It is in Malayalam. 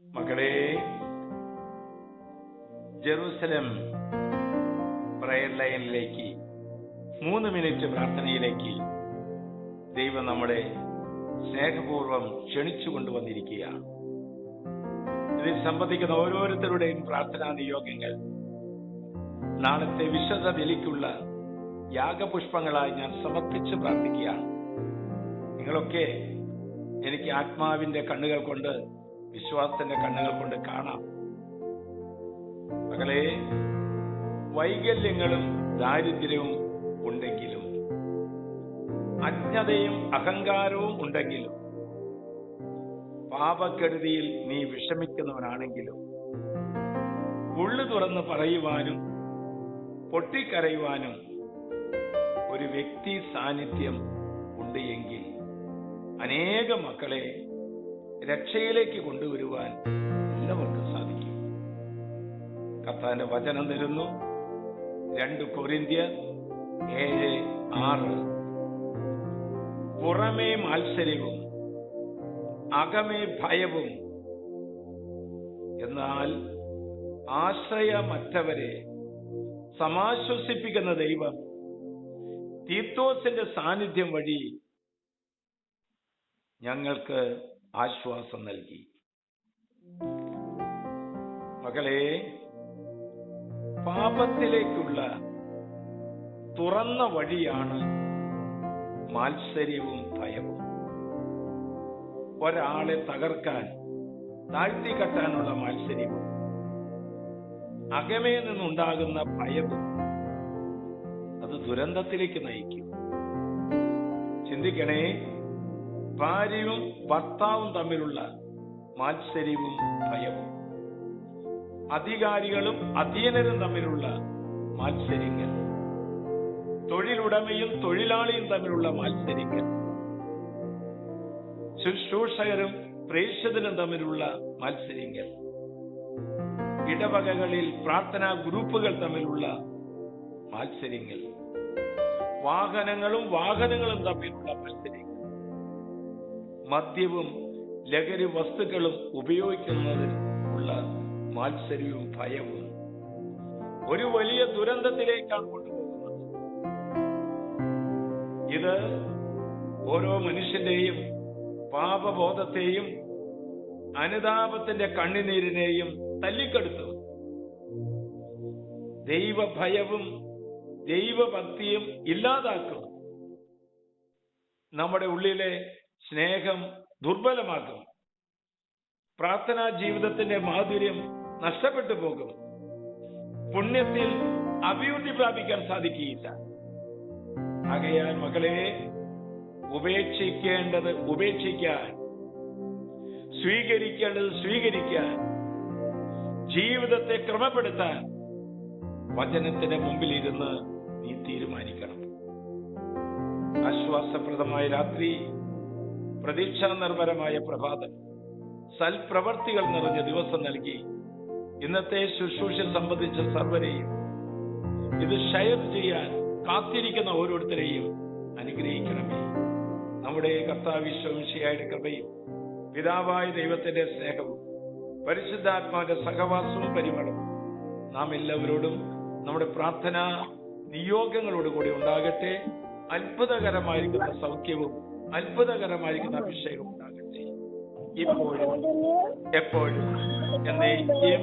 മക്കളെ, ജെറൂസലം പ്രയർ ലൈനിലേക്ക് 3 മിനിറ്റ് പ്രാർത്ഥനയിലേക്ക് ദൈവം നമ്മളെ സ്നേഹപൂർവ്വം ക്ഷണിച്ചു കൊണ്ടുവന്നിരിക്കുകയാണ്. ഇതിൽ സംബന്ധിക്കുന്ന ഓരോരുത്തരുടെയും പ്രാർത്ഥനാ നിയോഗങ്ങൾ നാളത്തെ വിശുദ്ധ ബലിക്കുള്ള യാഗപുഷ്പങ്ങളായി ഞാൻ സമർപ്പിച്ച് പ്രാർത്ഥിക്കുകയാണ്. നിങ്ങളൊക്കെ എനിക്ക് ആത്മാവിന്റെ കണ്ണുകൾ കൊണ്ട്, വിശ്വാസത്തിന്റെ കണ്ണുകൾ കൊണ്ട് കാണാം. മകളെ, വൈകല്യങ്ങളും ദാരിദ്ര്യവും ഉണ്ടെങ്കിലും, അജ്ഞതയും അഹങ്കാരവും ഉണ്ടെങ്കിലും, പാപക്കെടുതിയിൽ നീ വിഷമിക്കുന്നവനാണെങ്കിലും, ഉള്ളു തുറന്ന് പറയുവാനും പൊട്ടിക്കരയുവാനും ഒരു വ്യക്തി സാന്നിധ്യം ഉണ്ട് എങ്കിൽ അനേക മക്കളെ രക്ഷയിലേക്ക് കൊണ്ടുവരുവാൻ എല്ലാവർക്കും സാധിക്കും. കർത്താവിന്റെ വചനം തരുന്നു. 2 കൊരിന്ത്യർ 7:6. പുറമേ മാത്സര്യവും അകമേ ഭയവും, എന്നാൽ ആശ്രയമറ്റവരെ സമാശ്വസിപ്പിക്കുന്ന ദൈവം തീത്തോസിന്റെ സാന്നിധ്യം വഴി ഞങ്ങൾക്ക് ആശ്വാസം നൽകി. മകളെ, പാപത്തിലേക്കുള്ള തുറന്ന വഴിയാണ് മാത്സര്യവും ഭയവും. ഒരാളെ തകർക്കാൻ, താഴ്ത്തിക്കെട്ടാനുള്ള മാത്സര്യവും, അകമേ നിന്നുണ്ടാകുന്ന ഭയവും അത് ദുരന്തത്തിലേക്ക് നയിക്കും. ചിന്തിക്കണേ, ഭാര്യയും ഭർത്താവും തമ്മിലുള്ള മാത്സര്യവും ഭയവും, അധികാരികളും അധീനരും തമ്മിലുള്ള മാത്സര്യങ്ങൾ, തൊഴിലുടമയും തൊഴിലാളിയും തമ്മിലുള്ള മാത്സര്യങ്ങൾ, ശുശ്രൂഷകരും പ്രേക്ഷിതരും തമ്മിലുള്ള മാത്സര്യങ്ങൾ, ഇടവകകളിൽ പ്രാർത്ഥനാ ഗ്രൂപ്പുകൾ തമ്മിലുള്ള മാത്സര്യങ്ങൾ, വാഹനങ്ങളും തമ്മിലുള്ള മത്സരങ്ങൾ, മദ്യവും ലഹരി വസ്തുക്കളും ഉപയോഗിക്കുന്നതിൽ ഉള്ള മാത്സര്യവും ഭയവും ഒരു വലിയ ദുരന്തത്തിലേക്കാണ് കൊണ്ടുപോകുന്നത്. ഇത് ഓരോ മനുഷ്യന്റെയും പാപബോധത്തെയും അനുതാപത്തിന്റെ കണ്ണുനീരിനെയും തല്ലിക്കെടുത്തു. ദൈവഭയവും ദൈവഭക്തിയും ഇല്ലാതാക്കും. നമ്മുടെ ഉള്ളിലെ സ്നേഹം ദുർബലമാക്കും. പ്രാർത്ഥനാ ജീവിതത്തിന്റെ മാധുര്യം നഷ്ടപ്പെട്ടു പോകും. പുണ്യത്തിൽ അഭിവൃദ്ധി പ്രാപിക്കാൻ സാധിക്കുകയില്ല. ആകയാൽ മകളെ, ഉപേക്ഷിക്കേണ്ടത് ഉപേക്ഷിക്കാൻ, സ്വീകരിക്കേണ്ടത് സ്വീകരിക്കാൻ, ജീവിതത്തെ ക്രമപ്പെടുത്താൻ വചനത്തിന്റെ മുമ്പിലിരുന്ന് നീ തീരുമാനിക്കണം. ആശ്വാസപ്രദമായ രാത്രി, പ്രതീക്ഷാ നിർഭരമായ പ്രഭാതം, സൽപ്രവർത്തികൾ നിറഞ്ഞ ദിവസം നൽകി ഇന്നത്തെ ശുശ്രൂഷ സംബന്ധിച്ച സർവരെയും, ഇത് ഷെയർ ചെയ്യാൻ കാത്തിരിക്കുന്ന ഓരോരുത്തരെയും അനുഗ്രഹിക്കണമേ. നമ്മുടെ കർത്താവ് ഈശോമിശിഹായുടെ കൃപയും പിതാവായ ദൈവത്തിന്റെ സ്നേഹവും പരിശുദ്ധാത്മാവിന്റെ സഹവാസവും പരിമളവും നാം എല്ലാവരോടും നമ്മുടെ പ്രാർത്ഥനാ നിയോഗങ്ങളോടുകൂടി ഉണ്ടാകട്ടെ. അത്ഭുതകരമായിരിക്കുന്ന സൗഖ്യവും അത്ഭുതകരമായിരിക്കുന്ന അഭിഷേകവും ഉണ്ടാകട്ടെ, ഇപ്പോഴും എപ്പോഴും എന്നേക്കും.